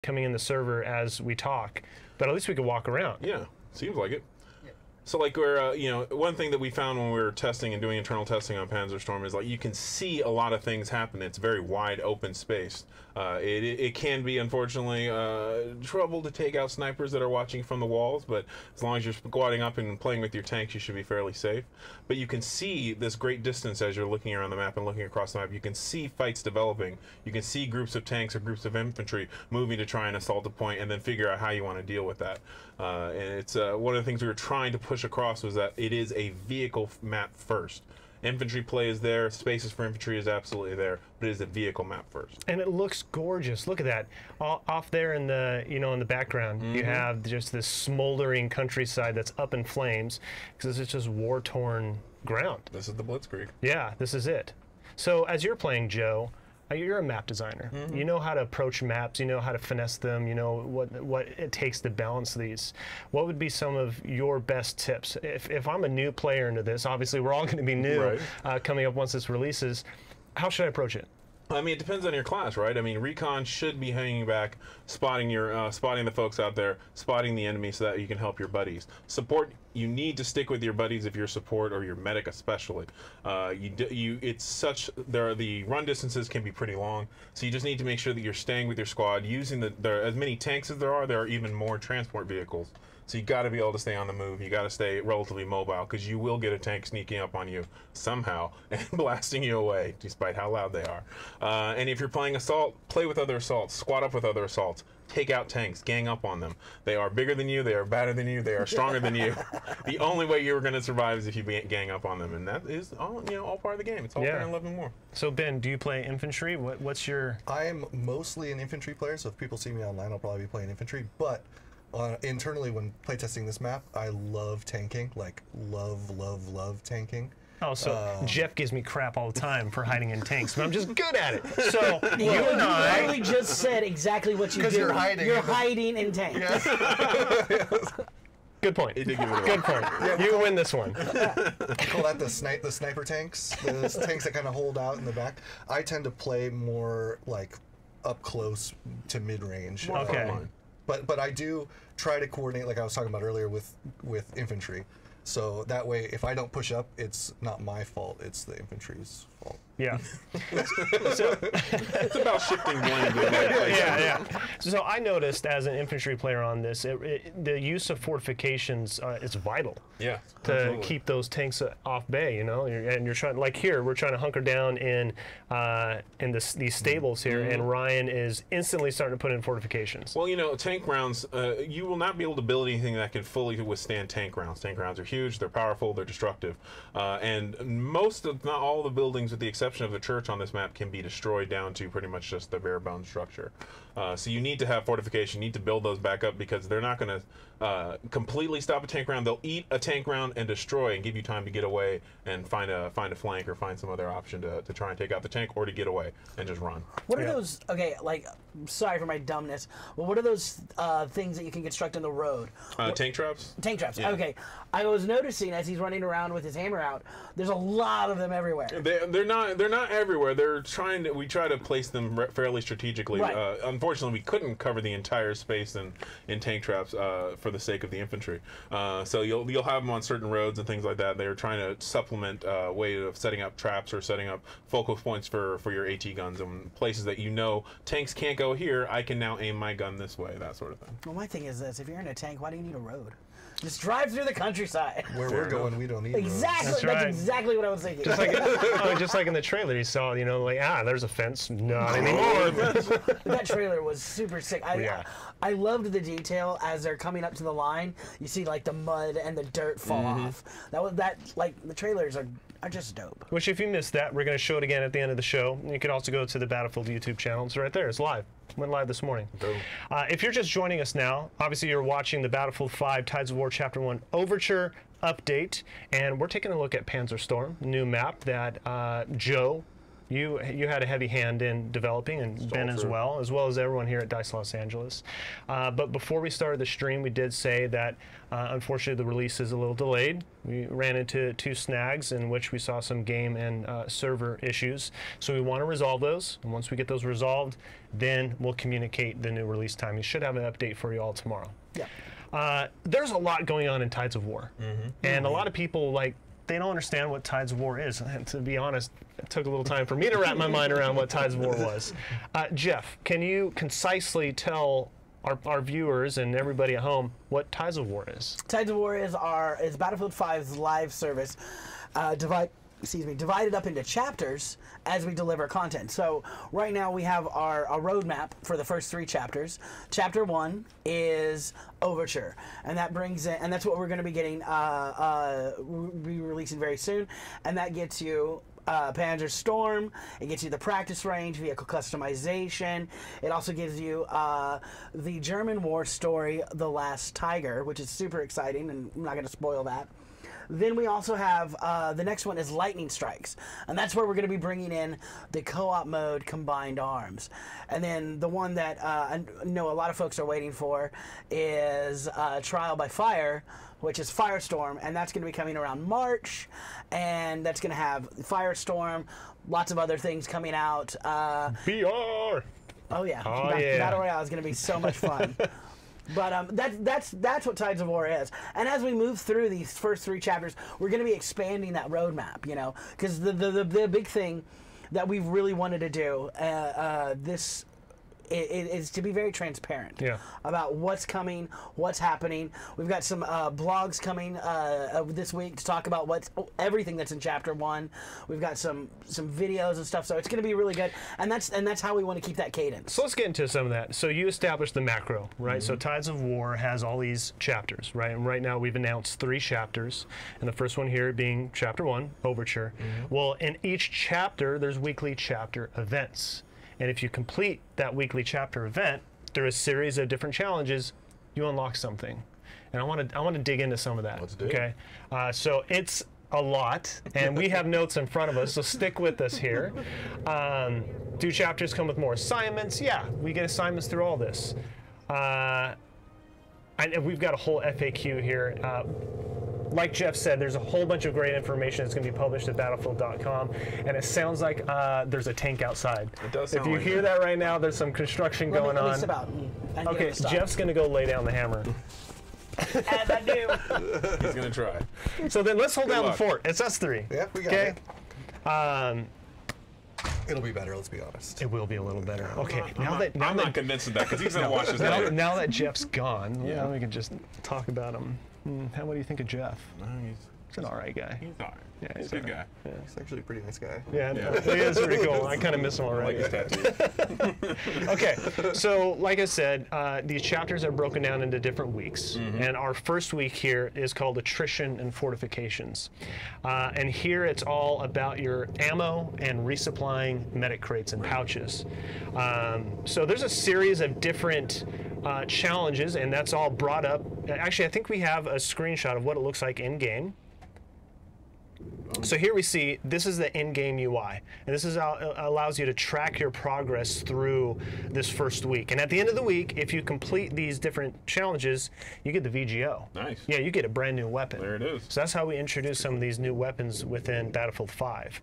coming in the server as we talk, but at least we could walk around. Yeah, seems like it. So like we're, you know, one thing that we found when we were testing and doing internal testing on Panzerstorm is like you can see a lot of things happen. It's very wide open space. It can be, unfortunately, trouble to take out snipers that are watching from the walls, but as long as you're squatting up and playing with your tanks, you should be fairly safe. But you can see this great distance as you're looking around the map and looking across the map. You can see fights developing. You can see groups of tanks or groups of infantry moving to try and assault a point and then figure out how you want to deal with that. And it's one of the things we were trying to push across was that it is a vehicle map first. Infantry play is there, spaces for infantry is absolutely there, but it is a vehicle map first. And it looks gorgeous. Look at that. Off there in the, you know, in the background, you have just this smoldering countryside that's up in flames because it's just war-torn ground. This is the Blitzkrieg. Yeah, this is it. So as you're playing, Joe, you're a map designer. You know how to approach maps. You know how to finesse them. You know what it takes to balance these. What would be some of your best tips? If I'm a new player into this, obviously we're all going to be new coming up once this releases. How should I approach it? I mean, it depends on your class, right? I mean, recon should be hanging back, spotting your, spotting the folks out there, spotting the enemy, so that you can help your buddies. Support, you need to stick with your buddies if you're support or your medic, especially. It's such the run distances can be pretty long, so you just need to make sure that you're staying with your squad, using as many tanks as there are even more transport vehicles. So you got to be able to stay on the move. You got to stay relatively mobile because you will get a tank sneaking up on you somehow and blasting you away, despite how loud they are. And if you're playing assault, play with other assaults, squad up with other assaults, take out tanks, gang up on them. They are bigger than you, they are badder than you, they are stronger than you. The only way you're going to survive is if you gang up on them, and that is all, you know, all part of the game. It's all fair and love and more. So Ben, do you play infantry? What's your? I'm mostly an infantry player, so if people see me online, I'll probably be playing infantry, but internally, when playtesting this map, I love tanking. Like, love tanking. Oh, so Jeff gives me crap all the time for hiding in tanks, but I'm just good at it. So you and I literally just said exactly what you do. Because you're hiding. You're hiding in tanks. Yes. Good point. He did give it away. Good point. You win this one. I call that the sniper tanks. The tanks that kind of hold out in the back. I tend to play more like up close to mid range. Okay. But I do try to coordinate, like I was talking about earlier, with infantry. So that way, if I don't push up, it's not my fault. It's the infantry's fault. Yeah. It's about shifting blame. Yeah. So I noticed as an infantry player on this, the use of fortifications is vital. Yeah. To absolutely. keep those tanks off bay, you know, and you're trying, like here, we're trying to hunker down in these stables here, and Ryan is instantly starting to put in fortifications. Well, you know, tank rounds, you will not be able to build anything that can fully withstand tank rounds. Tank rounds are huge, they're powerful, they're destructive, and most, if not all, the buildings, with the exception of the church on this map, can be destroyed down to pretty much just the bare bones structure. So you need to have fortification, you need to build those back up, because they're not going to completely stop a tank round. They'll eat a tank round and destroy and give you time to get away and find a flank or find some other option to try and take out the tank, or to get away and just run. What are those, okay, like, sorry for my dumbness, but what are those things that you can construct on the road? Tank traps? Tank traps, Yeah. okay. I was noticing as he's running around with his hammer out, there's a lot of them everywhere. They're not everywhere. We try to place them fairly strategically. Right. Unfortunately, we couldn't cover the entire space in tank traps for the sake of the infantry. So you'll have them on certain roads and things like that. They're trying to supplement a way of setting up traps or setting up focal points for your AT guns, and places that you know tanks can't go here. I can now aim my gun this way, that sort of thing. Well, my thing is this: if you're in a tank, why do you need a road? Just drive through the countryside. Where we're going, we don't need Exactly. roads. That's exactly what I was thinking. Just like in the trailer, you saw, you know, like, there's a fence. Not anymore. That trailer was super sick. I loved the detail as they're coming up to the line. You see like the mud and the dirt fall off. Like the trailers are just dope. Which, if you missed that, we're going to show it again at the end of the show. You can also go to the Battlefield YouTube channel. It's right there. It's live. Went live this morning. If you're just joining us now, obviously you're watching the Battlefield 5 Tides of War Chapter 1 Overture update, and we're taking a look at Panzerstorm, the new map that Joe You had a heavy hand in developing, and Ben as well as everyone here at DICE Los Angeles. But before we started the stream, we did say that unfortunately the release is a little delayed. We ran into 2 snags in which we saw some game and server issues. So we want to resolve those, and once we get those resolved, then we'll communicate the new release time. We should have an update for you all tomorrow. Yeah. There's a lot going on in Tides of War, and a lot of people they don't understand what Tides of War is. And to be honest, it took a little time for me to wrap my mind around what Tides of War was. Jeff, can you concisely tell our viewers and everybody at home what Tides of War is? Tides of War is Battlefield 5's live service, divided up into chapters as we deliver content. So right now we have our roadmap for the first 3 chapters. Chapter 1 is Overture, and that brings in, and that's what we're going to be getting, be releasing very soon, and that gets you Panzerstorm. It gets you the practice range, vehicle customization. It also gives you the German war story, The Last Tiger, which is super exciting, and I'm not going to spoil that. Then we also have, the next one is Lightning Strikes, and that's where we're going to be bringing in the co-op mode Combined Arms. And then the one that I know a lot of folks are waiting for is Trial by Fire, which is Firestorm, and that's going to be coming around March, and that's going to have Firestorm, lots of other things coming out. VR! Oh yeah, yeah. Battle Royale is going to be so much fun. But that's what Tides of War is. And as we move through these first 3 chapters, we're going to be expanding that roadmap, because the big thing that we've really wanted to do is to be very transparent about what's coming, what's happening. We've got some blogs coming this week to talk about everything that's in Chapter 1. We've got some videos and stuff, so it's going to be really good. And that's how we want to keep that cadence. So let's get into some of that. So you established the macro, right? So Tides of War has all these chapters, right? And right now we've announced 3 chapters, and the first one here being Chapter 1, Overture. Well, in each chapter, there's weekly chapter events. And if you complete that weekly chapter event through a series of different challenges, you unlock something. And I want to dig into some of that. Let's do it. Okay. So it's a lot, and we have notes in front of us, so stick with us here. Do chapters come with more assignments? Yeah, we get assignments through all this. And we've got a whole FAQ here. Like Jeff said, there's a whole bunch of great information that's going to be published at battlefield.com, and it sounds like there's a tank outside. It does sound If you like hear that right now, there's some construction going on. Okay, Jeff's going to go lay down the hammer. As I do. He's going to try. So then let's hold down the fort. It's us 3. Yeah, we got it. It'll be better, let's be honest. It will be a little better. Okay, I'm not convinced of that, because he's going to watch this later. Now that Jeff's gone, we can just talk about him. What do you think of Jeff? He's an alright guy. He's alright. Yeah, he's a good guy. Yeah. He's actually a pretty nice guy. Yeah, he is pretty cool. I kind of miss him already. I like his tattoo. Okay, so like I said, these chapters are broken down into different weeks, and our first week here is called Attrition and Fortifications, and here it's all about your ammo and resupplying medic crates and pouches. So there's a series of different challenges, and that's all brought up. Actually, I think we have a screenshot of what it looks like in game. So here we see, this is the in-game UI, and this is how it allows you to track your progress through this first week. And at the end of the week, if you complete these different challenges, you get the VGO. Nice. Yeah, you get a brand new weapon. There it is. So that's how we introduce some of these new weapons within Battlefield 5.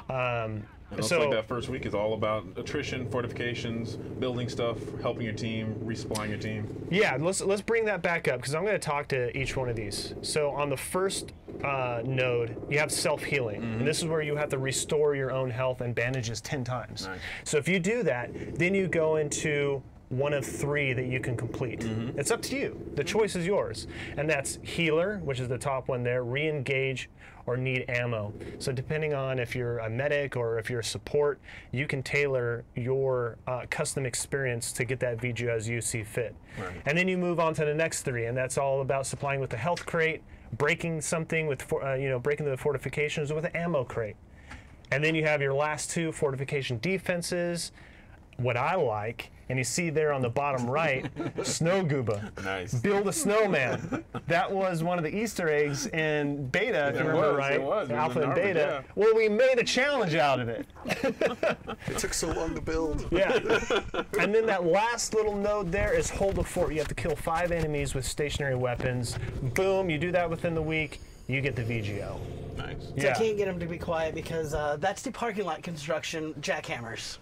And it looks like that first week is all about attrition, fortifications, building stuff, helping your team, resupplying your team. Yeah, let's bring that back up, because I'm going to talk to each one of these. So on the first node, you have self-healing, and this is where you have to restore your own health and bandages 10 times. Nice. So if you do that, then you go into one of 3 that you can complete. It's up to you. The choice is yours. And that's healer, which is the top one there, re-engage, or need ammo. So depending on if you're a medic or if you're a support, you can tailor your custom experience to get that VGO as you see fit. Right. And then you move on to the next 3, and that's all about supplying with the health crate, breaking something with, breaking the fortifications with an ammo crate. And then you have your last 2 fortification defenses. What I like and you see there on the bottom right, Snow Gooba. Nice. Build a snowman. That was one of the Easter eggs in beta, if you remember right. It was. Alpha and Narva, beta. yeah. Well, we made a challenge out of it. It took so long to build. Yeah. And then that last little node there is hold the fort. You have to kill 5 enemies with stationary weapons. Boom, you do that within the week, you get the VGO. Nice. So I can't get him to be quiet because that's the parking lot construction jackhammers.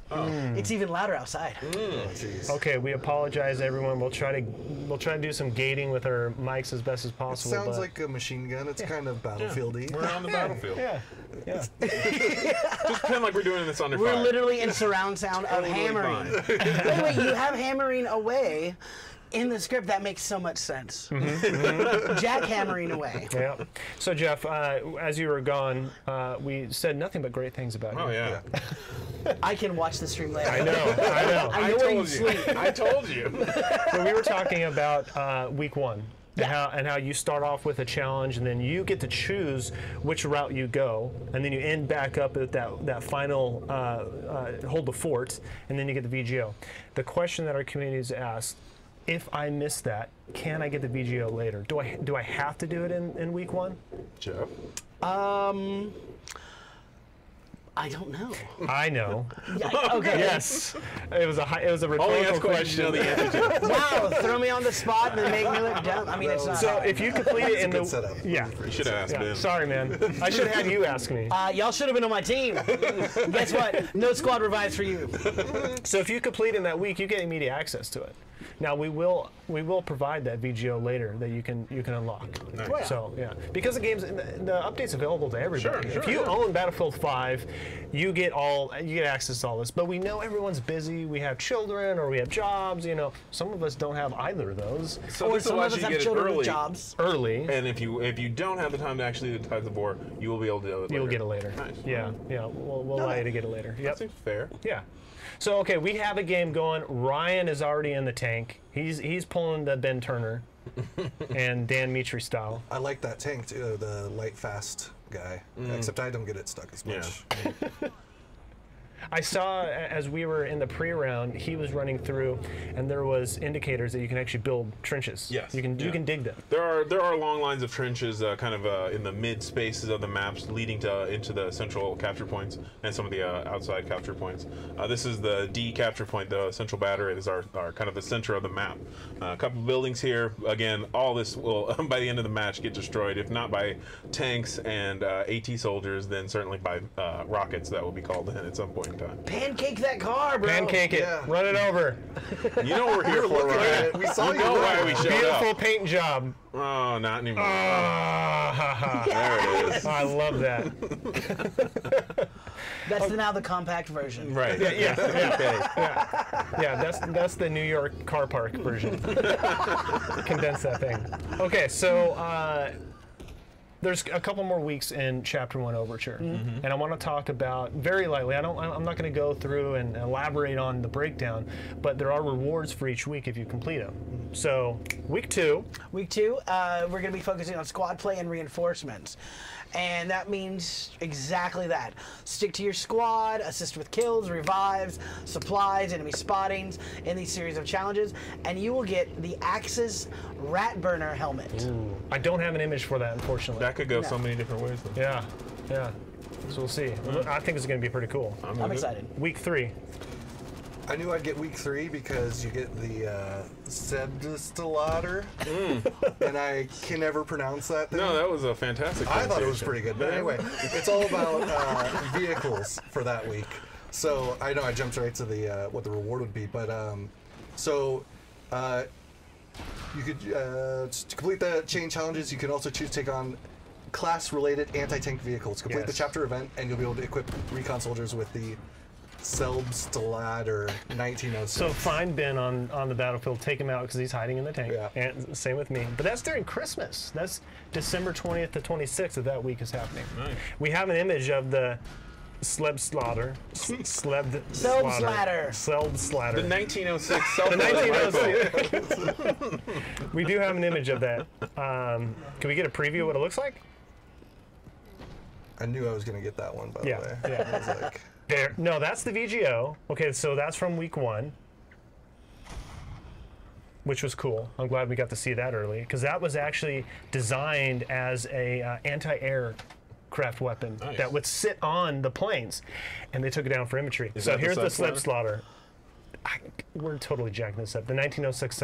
It's even louder outside. Oh, jeez. Okay, we apologize, everyone. We'll try to do some gating with our mics as best as It possible. sounds like a machine gun. It's kind of battlefield-y. We're on the battlefield. Yeah. Just pretend like we're doing this under We're fire. literally in surround sound of Totally hammering. fine. By the way, you have hammering away in the script. That makes so much sense. Jackhammering away. Yeah. So Jeff, as you were gone, we said nothing but great things about you. Oh yeah. I can watch the stream later. I know. I know where you sleep. I told you. So we were talking about week 1. And how you start off with a challenge, and then you get to choose which route you go, and then you end back up at that final hold the fort, and then you get the VGO. The question that our community has asked: if I miss that, can I get the VGO later? Do I have to do it in week 1? Jeff. I don't know. I know. Yeah, okay. Yes. It was a rhetorical Only ask question. questions you know the answer to. Wow, throw me on the spot and then make me look dumb. I mean, it's not. So if you complete it in Good the setup. yeah. You should have asked Yeah. Ben. Sorry, man. I should have had you ask me. Y'all should have been on my team. Guess what? No squad revives for you. So if you complete in that week, you get immediate access to it. Now we will provide that VGO later that you can unlock. Nice. Oh, yeah. So yeah, because the update's available to everybody. Sure, if you yeah. own Battlefield 5, you get access to all this. But we know everyone's busy. We have children or we have jobs. You know, some of us don't have either of those. So Or this some of allows us you to have get it children with early. jobs. Early, And if you don't have the time to actually do the Tides of War, you will be able to do it later. you'll get it later. Nice. Yeah, we'll allow you to get it later. That Yep. seems fair. Yeah. So okay, we have a game going. Ryan is already in the tank. He's pulling the Ben Turner and Dan Mitri style. I like that tank too, the light fast guy. Except I don't get it stuck as much. Yeah. I saw as we were in the pre-round, he was running through, and there was indicators that you can actually build trenches. Yes. You can dig them. There are long lines of trenches, kind of in the mid spaces of the maps, leading into the central capture points and some of the outside capture points. This is the D capture point. The central battery is our kind of the center of the map. A couple buildings here. Again, all this will by the end of the match get destroyed, if not by tanks and AT soldiers, then certainly by rockets that will be called in at some point in time. Pancake that car, bro. Pancake it. Yeah. Run it over. You know what we're here for, looking at right? it. We saw you you know why run. we showed Beautiful up. paint job. Oh, not anymore. Ah, There it is. I love that. That's now the compact version. Right. Yeah. Okay. Yeah, that's the New York car park version. Condense that thing. Okay, so there's a couple more weeks in Chapter 1 Overture, and I want to talk about very lightly. I'm not going to go through and elaborate on the breakdown, but there are rewards for each week if you complete them. So week 2. Week 2, we're going to be focusing on squad play and reinforcements. And that means exactly that. Stick to your squad, assist with kills, revives, supplies, enemy spottings in these series of challenges, and you will get the Axis Rat Burner helmet. I don't have an image for that, unfortunately. That could go so many different ways. Then. Yeah. So we'll see. I think it's going to be pretty cool. I'm excited. Week 3. I knew I'd get week 3 because you get the Sebdestillator, and I can never pronounce that thing. No, that was a fantastic. I thought it was pronunciation. pretty good, but anyway, it's all about vehicles for that week. So I know I jumped right to the what the reward would be, but you could to complete the chain challenges. You can also choose to take on class-related anti-tank vehicles. Complete the Yes. chapter event, and you'll be able to equip recon soldiers with the Selbstlader 1906. So find Ben on the battlefield, take him out because he's hiding in the tank. Yeah. And same with me. But that's during Christmas. That's December 20th to 26th of that week is happening. Nice. We have an image of the Slebslader. Selbstlader. Selbstlader. The 1906 cell The phone. 1906. We do have an image of that. Can we get a preview of what it looks like? I knew I was going to get that one, by Yeah, the way. yeah. I was like, There. No, that's the VGO. Okay, so that's from week 1. which was cool. I'm glad we got to see that early, because that was actually designed as a anti-aircraft weapon that would sit on the planes, and they took it down for infantry. So here's the slip slaughter. We're totally jacking this up. The 1906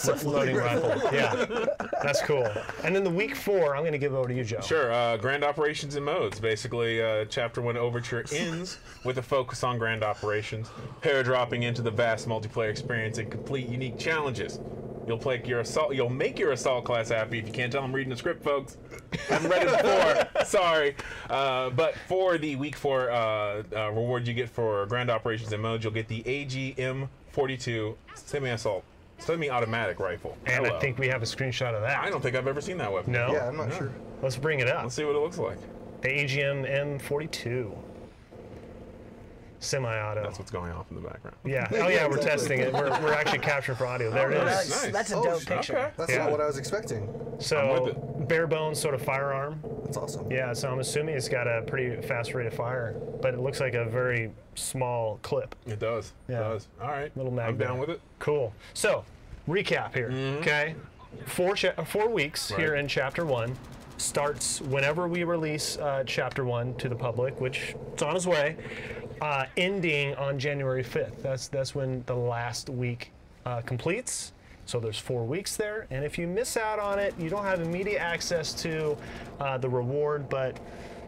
self-loading rifle. Yeah, that's cool. And then the week 4, I'm going to give over to you, Joe. Sure. Grand operations and modes. Basically, Chapter 1 Overture ends with a focus on grand operations, pair-dropping into the vast multiplayer experience and complete unique challenges. You'll make your assault class happy. If you can't tell, I'm reading the script, folks. I haven't read it before. Sorry. But for the week 4 reward you get for grand operations and modes, you'll get the AGM-42 semi-automatic rifle. And I think we have a screenshot of that. I don't think I've ever seen that weapon. No? Yeah, I'm not sure. Let's bring it up. Let's see what it looks like. The AGM M42. Semi-auto. That's what's going off in the background. Yeah. Oh, yeah, we're testing it. We're actually capturing for audio. There it is. Nice. That's a dope picture. Okay. That's not what I was expecting. So, bare bones sort of firearm. That's awesome. Yeah, so I'm assuming it's got a pretty fast rate of fire, but it looks like a very small clip. It does. Yeah. It does. All right. Little mag I'm down there. with it. Cool. So, recap here, okay? 4 weeks here in Chapter 1. Starts whenever we release Chapter 1 to the public, which it's on its way, ending on January 5th. That's when the last week completes. So there's 4 weeks there, and if you miss out on it, you don't have immediate access to the reward, but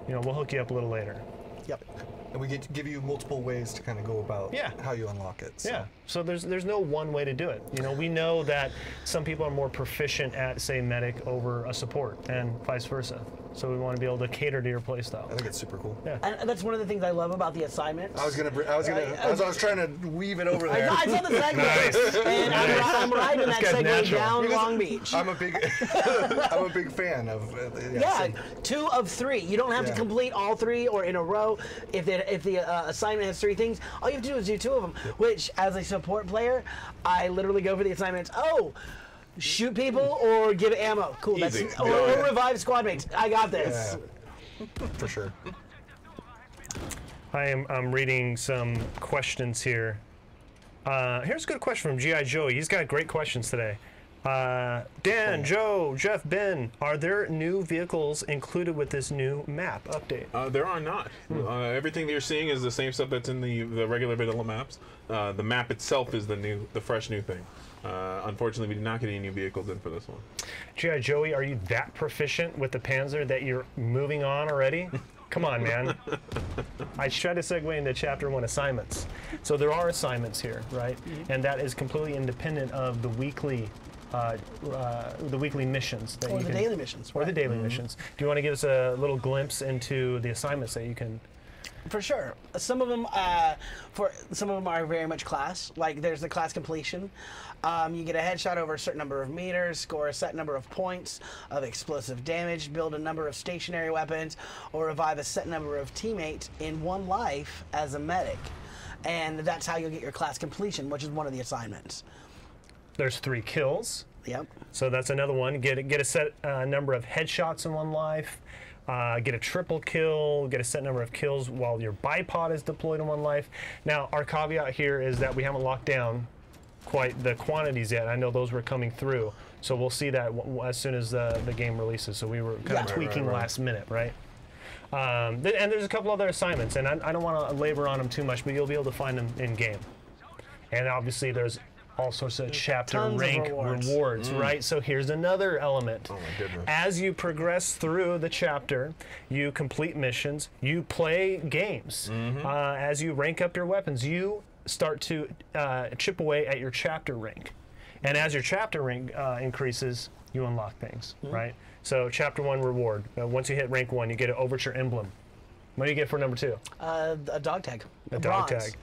we'll hook you up a little later. Yep. And we get to give you multiple ways to kind of go about how you unlock it. So. Yeah, so there's no one way to do it. We know that some people are more proficient at, say, medic over a support, and vice versa. So we want to be able to cater to your playstyle. I think it's super cool. Yeah. And that's one of the things I love about the assignments. I was trying to weave it over there. I saw the segment, Nice. and I'm riding that That's segue natural. down Long Beach. I'm a big fan of. Yeah, 2 of 3. You don't have to complete all 3 or in a row. If the assignment has 3 things, all you have to do is do 2 of them. Which, as a support player, I literally go for the assignments. Oh, shoot people or give ammo. Cool. Easy. That's or revive squad mates. I got this. Yeah. For sure. I'm reading some questions here. Here's a good question from G.I. Joey. He's got great questions today. Dan, Joe, Jeff, Ben, are there new vehicles included with this new map update? There are not. Everything that you're seeing is the same stuff that's in the regular vanilla maps. The map itself is the fresh new thing. Unfortunately, we did not get any new vehicles in for this one. G.I. Joey, are you that proficient with the Panzer that you're moving on already? Come on, man. I tried to segue into Chapter 1 assignments. So there are assignments here, right? And that is completely independent of the weekly missions. That Or the daily missions. Or the daily missions. Do you want to give us a little glimpse into the assignments that you can... For sure. Some of them are very much class. Like there's the class completion. You get a headshot over a certain number of meters, score a set number of points of explosive damage, build a number of stationary weapons, or revive a set number of teammates in 1 life as a medic. And that's how you'll get your class completion, which is one of the assignments. There's 3 kills. Yep. So that's another one. Get a set number of headshots in 1 life. Get a triple kill, get a set number of kills while your bipod is deployed in 1 life. Now, our caveat here is that we haven't locked down quite the quantities yet. I know those were coming through, so we'll see that as soon as the game releases. So we were kind of tweaking last minute, right? And there's a couple other assignments, and I don't want to labor on them too much, but you'll be able to find them in game. And obviously, there's all sorts of chapter rank rewards, right? So here's another element. Oh my goodness. As you progress through the chapter, you complete missions, you play games. As you rank up your weapons, you start to chip away at your chapter rank. And as your chapter rank increases, you unlock things, right? So Chapter 1 reward. Once you hit rank 1, you get an Overture emblem. What do you get for number 2? A dog tag. A dog tag.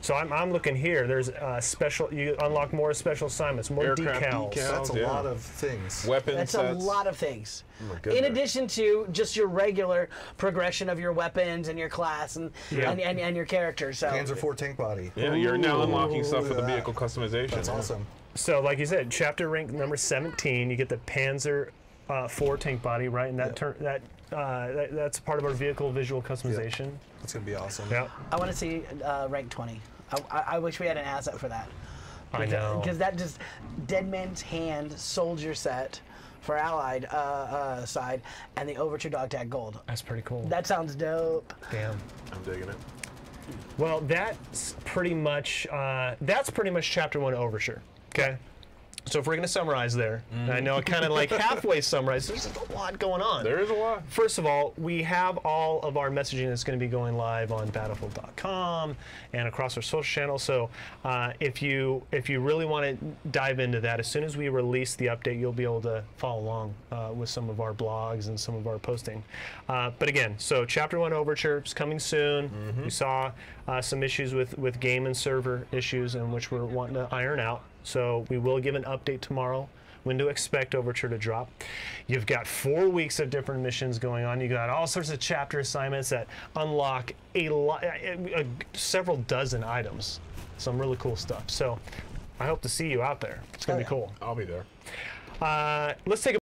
So I'm looking here. There's special. You unlock more special assignments, more Aircraft decals. That's a lot of things. Weapons. That's a lot of things. Oh my goodness. In addition to just your regular progression of your weapons and your class and your character. So Panzer IV tank body. Yeah, you're now unlocking stuff Look for the at that. vehicle customization. That's awesome. So like you said, chapter rank number 17, you get the Panzer IV tank body, right? And that's part of our vehicle visual customization. That's gonna be awesome. Yeah. I want to see rank 20. I wish we had an asset for that. I know. Because that just Dead Man's Hand soldier set for Allied side, and the Overture dog tag gold. That's pretty cool. That sounds dope. Damn. I'm digging it. Well, that's pretty much Chapter 1 Overture. Okay. So if we're going to summarize there, and I know I kind of like halfway summarized, there's just a lot going on. There is a lot. First of all, we have all of our messaging that's going to be going live on Battlefield.com and across our social channels. So if you really want to dive into that, as soon as we release the update, you'll be able to follow along with some of our blogs and some of our posting. But again, so Chapter 1 Overture is coming soon. We saw some issues with game and server issues, in which we're wanting to iron out. So we will give an update tomorrow when to expect Overture to drop. You've got 4 weeks of different missions going on. You got all sorts of chapter assignments that unlock several dozen items. Some really cool stuff. So I hope to see you out there. It's going to be cool. I'll be there. Let's take a